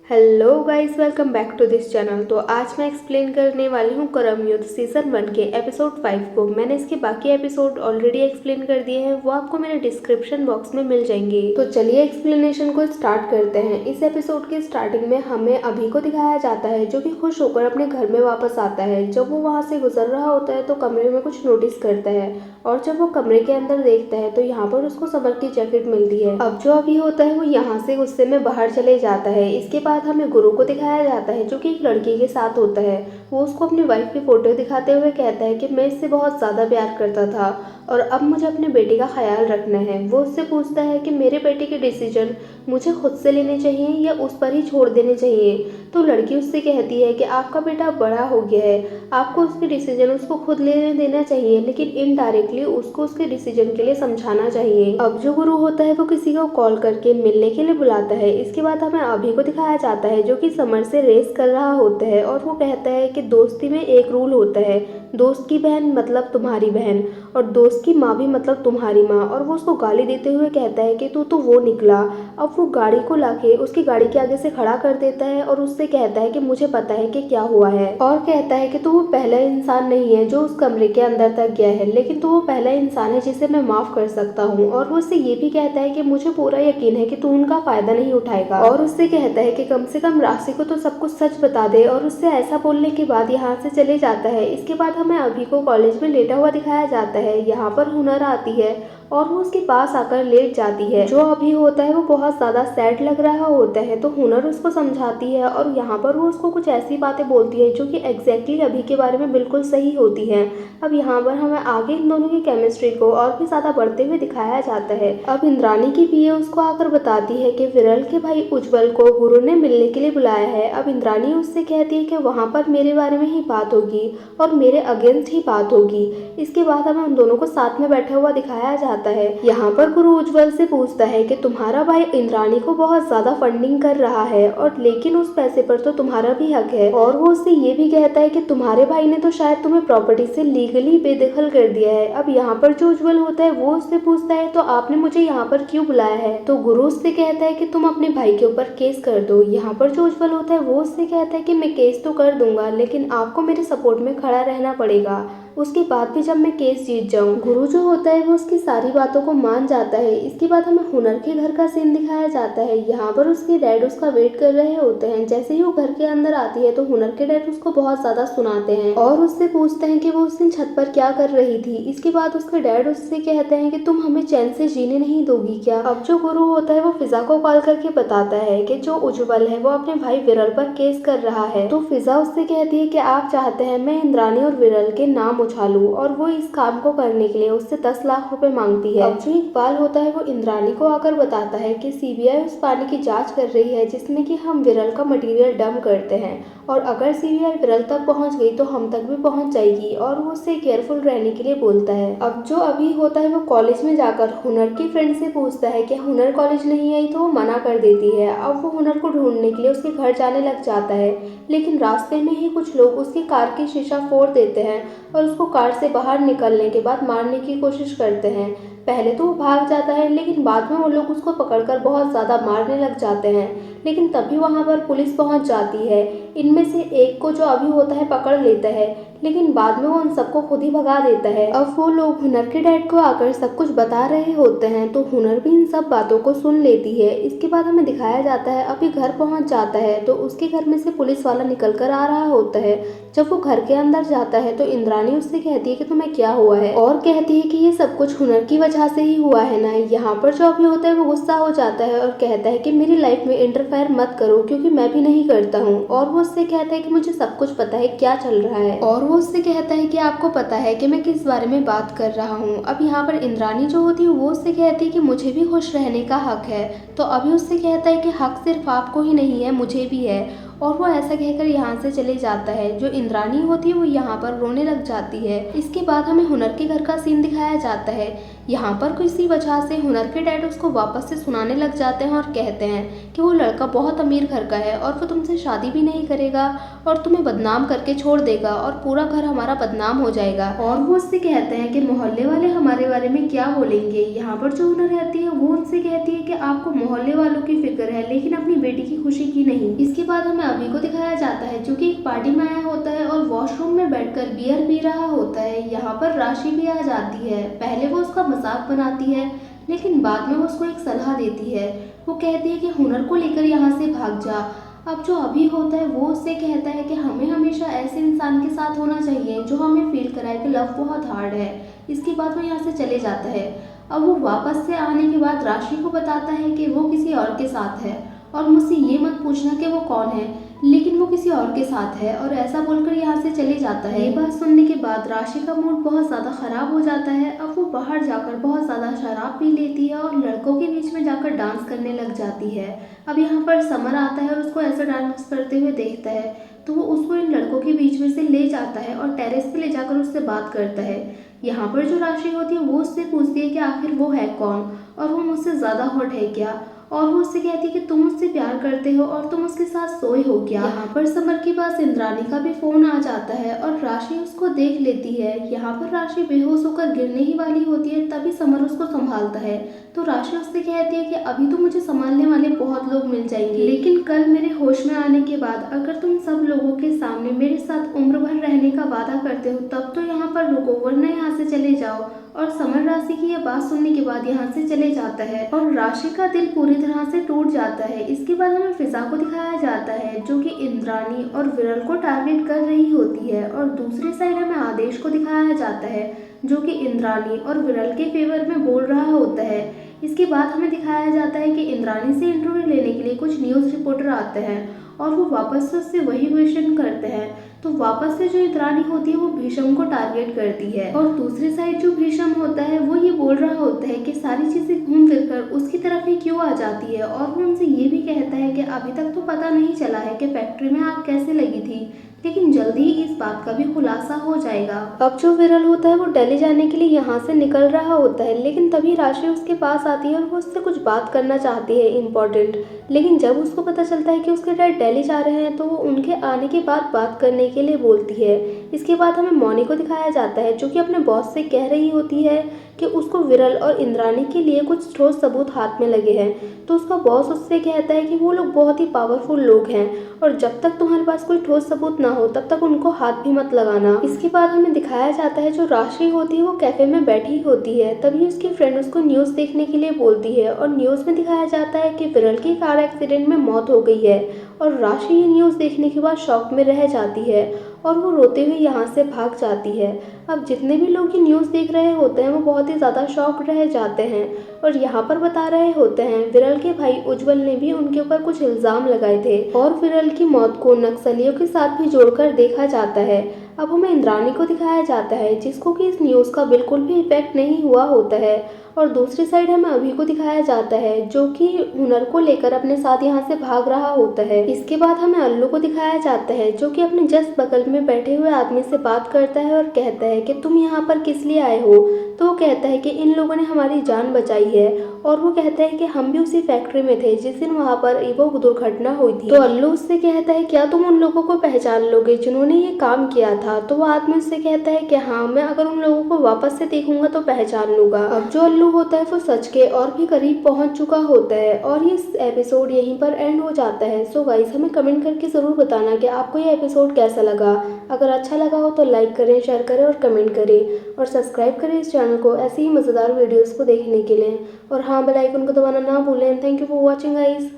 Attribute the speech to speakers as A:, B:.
A: Hello guys, welcome back to this channel. तो आज मैं एक्सप्लेन करने वाली हूँ करम युद्ध सीजन 1 के एपिसोड 5 को। मैंने इसके बाकी एपिसोड ऑलरेडी एक्सप्लेन कर दिए हैं, वो आपको मेरे डिस्क्रिप्शन बॉक्स में मिल जाएंगे। तो चलिए एक्सप्लेनेशन को स्टार्ट करते हैं। इस एपिसोड की स्टार्टिंग में हमें अभी को दिखाया जाता है, जो कि खुश होकर अपने घर में वापस आता है। जब वो वहाँ से गुजर रहा होता है तो कमरे में कुछ नोटिस करता है, और जब वो कमरे के अंदर देखता है तो यहाँ पर उसको समर की जैकेट मिलती है। अब जो अभी होता है वो यहाँ से गुस्से में बाहर चले जाता है। इसके बाद हमें गुरु को दिखाया जाता है, जो कि एक लड़की के साथ होता है। वो उसको अपनी वाइफ की फोटो दिखाते हुए कहता है कि मैं इससे बहुत ज़्यादा प्यार करता था और अब मुझे अपने बेटे का ख्याल रखना है। वो उससे पूछता है कि मेरे बेटे के डिसीजन मुझे खुद से लेने चाहिए या उस पर ही छोड़ देने चाहिए। तो लड़की उससे कहती है कि आपका बेटा बड़ा हो गया है, आपको उसके डिसीजन उसको खुद लेने देना चाहिए, लेकिन इनडायरेक्टली उसको उसके डिसीजन के लिए समझाना चाहिए। अब जो गुरु होता है वो किसी को कॉल करके मिलने के लिए बुलाता है। इसके बाद हमें अभी को दिखाया जाता है, जो कि समर से रेस कर रहा होता है, और वो कहता है कि दोस्ती में एक रूल होता है, दोस्त की बहन मतलब तुम्हारी बहन, और दोस्त की माँ भी मतलब तुम्हारी माँ। और वो उसको गाली देते हुए कहता है कि तू तो वो निकला। अब वो गाड़ी को लाके उसकी गाड़ी के आगे से खड़ा कर देता है और उससे कहता है कि मुझे पता है कि क्या हुआ है, और कहता है कि तू वो पहला इंसान नहीं है जो उस कमरे के अंदर तक गया है, लेकिन तू वो पहला इंसान है जिसे मैं माफ कर सकता हूँ। और वो उससे ये भी कहता है कि मुझे पूरा यकीन है कि तू उनका फायदा नहीं उठाएगा, और उससे कहता है कि कम से कम राशि को तो सब कुछ सच बता दे। और उससे ऐसा बोलने के बाद यहाँ से चले जाता है। इसके बाद हमें अभी को कॉलेज में लेटा हुआ दिखाया जाता है। यहाँ पर हुनर आती है और वो उसके पास आकर लेट जाती है। जो अभी होता है वो बहुत ज्यादा सैड लग रहा होता है, तो हुनर उसको समझाती है, और यहाँ पर वो उसको कुछ ऐसी बातें बोलती है जो कि एग्जैक्टली अभी के बारे में बिल्कुल सही होती है। अब यहाँ पर हमें आगे इन दोनों की केमिस्ट्री को और भी ज्यादा बढ़ते हुए दिखाया जाता है। अब इंद्रानी की पीए उसको आकर बताती है कि विरल के भाई उज्जवल को गुरु ने मिलने के लिए बुलाया है। अब इंद्रानी उससे कहती है कि वहाँ पर मेरे बारे में ही बात होगी और मेरे अगेंस्ट ही बात होगी। इसके बाद हमें उन दोनों को साथ में बैठा हुआ दिखाया जाता है। यहाँ पर गुरु उज्जवल से पूछता है कि तुम्हारा भाई इंद्रानी को बहुत ज्यादा फंडिंग कर रहा है, और लेकिन उस पैसे पर तो तुम्हारा भी हक है। और वो उससे ये भी कहता है कि तुम्हारे भाई ने तो शायद तुम्हें प्रॉपर्टी से लीगली बेदखल कर दिया है। अब यहाँ पर जो उज्जवल होता है वो उससे पूछता है तो आपने मुझे यहाँ पर क्यों बुलाया है। तो गुरु उससे कहता है कि तुम अपने भाई के ऊपर केस कर दो। यहाँ पर जो उज्जवल होता है वो उससे कहता है कि मैं केस तो कर दूंगा, लेकिन आपको मेरे सपोर्ट में खड़ा रहना पड़ेगा, उसके बाद भी जब मैं केस जीत जाऊं। गुरु जो होता है वो उसकी सारी बातों को मान जाता है। इसके बाद हमें हुनर के घर का सीन दिखाया जाता है। यहाँ पर उसके डैड उसका वेट कर रहे होते हैं। जैसे ही वो घर के अंदर आती है तो हुनर के डैड उसको बहुत ज्यादा सुनाते हैं और उससे पूछते हैं कि वो उस दिन छत पर क्या कर रही थी। इसके बाद उसके डैड उससे कहते हैं कि तुम हमें चैन से जीने नहीं दोगी क्या। अब जो गुरु होता है वो फिजा को कॉल करके बताता है कि जो उज्जवल है वो अपने भाई विरल पर केस कर रहा है। तो फिजा उससे कहती है कि आप चाहते हैं मैं इंद्रानी और विरल के नाम उछालूं, और वो इस काम को करने के लिए उससे 10 लाख रुपए मांगती है। अब जो इकबाल होता है वो इंद्रानी को आकर बताता है कि सीबीआई उस पानी की जांच कर रही है जिसमें कि हम विरल का मटेरियल डंप करते हैं, और अगर सीबीआई विरल तक पहुंच गई तो हम तक भी पहुंच जाएगी, और वो उससे केयरफुल रहने के लिए बोलता है। अब जो अभी होता है वो कॉलेज में जाकर हुनर की फ्रेंड से पूछता है कि हुनर कॉलेज नहीं आई, तो वो मना कर देती है। अब वो हुनर को ढूंढने के लिए उसके घर जाने लग जाता है, लेकिन रास्ते में ही कुछ लोग उसकी कार की शीशा फोड़ देते हैं और उसको कार से बाहर निकलने के बाद मारने की कोशिश करते हैं। पहले तो वो भाग जाता है, लेकिन बाद में वो लोग उसको पकड़कर बहुत ज़्यादा मारने लग जाते हैं, लेकिन तभी वहाँ पर पुलिस पहुँच जाती है। इनमें से एक को जो अभी होता है पकड़ लेता है, लेकिन बाद में वो उन सबको खुद ही भगा देता है। अब वो लोग हुनर के डैड को आकर सब कुछ बता रहे होते हैं, तो हुनर भी इन सब बातों को सुन लेती है। इसके बाद हमें दिखाया जाता है अभी घर पहुंच जाता है, तो उसके घर में से पुलिस वाला निकल कर आ रहा होता है। जब वो घर के अंदर जाता है तो इंद्रानी उससे कहती है कि तुम्हें क्या हुआ है, और कहती है कि ये सब कुछ हुनर की वजह से ही हुआ है ना। यहाँ पर जो अभी होता है वो गुस्सा हो जाता है और कहता है कि मेरी लाइफ में इंटरफेयर मत करो, क्योंकि मैं भी नहीं करता हूँ। और वो उससे कहता है कि मुझे सब कुछ पता है क्या चल रहा है, और वो उससे कहता है कि आपको पता है कि मैं किस बारे में बात कर रहा हूँ। अब यहाँ पर इंद्रानी जो होती है वो उससे कहती है कि मुझे भी खुश रहने का हक है। तो अभी उससे कहता है कि हक सिर्फ आपको ही नहीं है, मुझे भी है। और वो ऐसा कहकर यहाँ से चले जाता है। जो इंद्राणी होती है वो यहाँ पर रोने लग जाती है। इसके बाद हमें हुनर के घर का सीन दिखाया जाता है। यहाँ पर किसी वजह से हुनर के डैड उसको वापस से सुनाने लग जाते हैं और कहते हैं कि वो लड़का बहुत अमीर घर का है और वो तुमसे शादी भी नहीं करेगा और तुम्हें बदनाम करके छोड़ देगा और पूरा घर हमारा बदनाम हो जाएगा। और वो उससे कहते हैं कि मोहल्ले वाले हमारे बारे में क्या बोलेंगे। यहाँ पर जो हुनर रहती है वो उनसे कहती है कि आपको मोहल्ले वालों की फिक्र है लेकिन अपनी बेटी की खुशी की नहीं। इसके बाद हमें अभी को दिखाया जाता है जो कि एक पार्टी में आया होता है और वॉशरूम में बैठकर बियर पी रहा होता है। यहाँ पर राशि भी आ जाती है। पहले वो उसका मजाक बनाती है लेकिन बाद में वो उसको एक सलाह देती है। वो कहती है कि हुनर को लेकर यहाँ से भाग जा। अब जो अभी होता है वो उससे कहता है कि हमें हमेशा ऐसे इंसान के साथ होना चाहिए जो हमें फील कराए कि लव बहुत हार्ड है। इसके बाद वो यहाँ से चले जाता है। अब वो वापस से आने के बाद राशि को बताता है कि वो किसी और के साथ है और मुझसे ये मत पूछना कि वो कौन है, लेकिन वो किसी और के साथ है, और ऐसा बोलकर यहाँ से चले जाता है। ये बात सुनने के बाद राशि का मूड बहुत ज़्यादा ख़राब हो जाता है। अब वो बाहर जाकर बहुत ज़्यादा शराब पी लेती है और लड़कों के बीच में जाकर डांस करने लग जाती है। अब यहाँ पर समर आता है और उसको ऐसा डांस करते हुए देखता है तो वो उसको इन लड़कों के बीच में से ले जाता है और टेरेस पे ले जाकर उससे बात करता है। यहाँ पर जो राशि होती है वो उससे पूछती है कि आखिर वो है कौन और वो मुझसे ज़्यादा हॉट है क्या, और वो उससे कहती है कि तुम मुझसे प्यार करते हो और तुम उसके साथ सोए हो क्या। यहाँ पर समर के पास इंद्राणी का भी फोन आ जाता है और राशि उसको देख लेती है। यहाँ पर राशि बेहोश होकर गिरने ही वाली होती है, तभी समर उसको संभालता है। तो राशि उससे कहती है कि अभी तो मुझे संभालने वाले बहुत लोग मिल जाएंगे, लेकिन कल मेरे होश में आने के बाद अगर तुम सब लोगों के सामने मेरे साथ उम्र भर रहने का वादा करते हो तब तो यहाँ पर रुको, वरना यहाँ से चले जाओ। और समर राशि की यह बात सुनने के बाद यहाँ से चले जाता है और राशि का दिल पूरी तरह से टूट जाता है। इसके बाद हमें फिजा को दिखाया जाता है जो कि इंद्राणी और विरल को टारगेट कर रही होती है, और दूसरी साइड हमें आदेश को दिखाया जाता है जो कि इंद्राणी और विरल के फेवर में बोल रहा होता है। इसके बाद हमें दिखाया जाता है कि इंद्राणी से इंटरव्यू लेने के लिए कुछ न्यूज़ रिपोर्टर आते हैं और वो वापस से उससे वही क्वेश्चन करते हैं। तो वापस से जो इंद्राणी होती है वो भीषम को टारगेट करती है, और दूसरी साइड जो भीषम होता है वो ये बोल रहा होता है कि सारी चीज़ें घूम फिर कर उसकी तरफ ही क्यों आ जाती है, और वो उनसे ये भी कहता है कि अभी तक तो पता नहीं चला है कि फैक्ट्री में आग कैसे लगी थी, लेकिन जल्दी ही इस बात का भी खुलासा हो जाएगा। अब जो विरल होता है वो दिल्ली जाने के लिए यहाँ से निकल रहा होता है, लेकिन तभी राशि उसके पास आती है और वो उससे कुछ बात करना चाहती है इम्पोर्टेंट। लेकिन जब उसको पता चलता है कि उसके डैड दिल्ली जा रहे हैं तो वो उनके आने के बाद बात करने के लिए बोलती है। इसके बाद हमें मौनी को दिखाया जाता है जो कि अपने बॉस से कह रही होती है कि उसको विरल और इंद्राणी के लिए कुछ ठोस सबूत हाथ में लगे हैं। तो उसका बॉस उससे कहता है कि वो लोग बहुत ही पावरफुल लोग हैं और जब तक तुम्हारे पास कोई ठोस सबूत ना हो तब तक उनको हाथ भी मत लगाना। इसके बाद हमें दिखाया जाता है जो राशि होती है वो कैफे में बैठी होती है, तभी उसकी फ्रेंड उसको न्यूज़ देखने के लिए बोलती है और न्यूज़ में दिखाया जाता है कि विरल की कार एक्सीडेंट में मौत हो गई है। और राशि ये न्यूज़ देखने के बाद शॉक में रह जाती है और वो रोते हुए यहाँ से भाग जाती है। अब जितने भी लोग ये न्यूज़ देख रहे होते हैं वो बहुत ही ज़्यादा शॉक रह जाते हैं और यहाँ पर बता रहे होते हैं विरल के भाई उज्जवल ने भी उनके ऊपर कुछ इल्ज़ाम लगाए थे और विरल की मौत को नक्सलियों के साथ भी जोड़कर देखा जाता है। अब हमें इंद्राणी को दिखाया जाता है जिसको कि इस न्यूज़ का बिल्कुल भी इफेक्ट नहीं हुआ होता है, और दूसरी साइड हमें अभी को दिखाया जाता है जो कि हुनर को लेकर अपने साथ यहाँ से भाग रहा होता है। इसके बाद हमें अल्लू को दिखाया जाता है जो कि अपने जस्ट बगल में बैठे हुए आदमी से बात करता है और कहता है कि तुम यहाँ पर किस लिए आए हो। तो वो कहता है कि इन लोगों ने हमारी जान बचाई है, और वो कहता है कि हम भी उसी फैक्ट्री में थे जिस दिन वहाँ पर वो दुर्घटना हुई थी। तो अल्लू उससे कहता है क्या तुम उन लोगों को पहचान लोगे जिन्होंने ये काम किया था। तो वो आदमी उससे कहता है कि हाँ, मैं अगर उन लोगों को वापस से देखूंगा तो पहचान लूंगा। अब जो अल्लू होता है वो सच के और भी करीब पहुंच चुका होता है और ये एपिसोड यहीं पर एंड हो जाता है। सो गाइस, हमें कमेंट करके ज़रूर बताना कि आपको ये एपिसोड कैसा लगा। अगर अच्छा लगा हो तो लाइक करें, शेयर करें और कमेंट करें और सब्सक्राइब करें इस चैनल को ऐसे ही मज़ेदार वीडियोज़ को देखने के लिए। और हाँ, बेल आइकन को दबाना ना भूलें। Thank you for watching guys.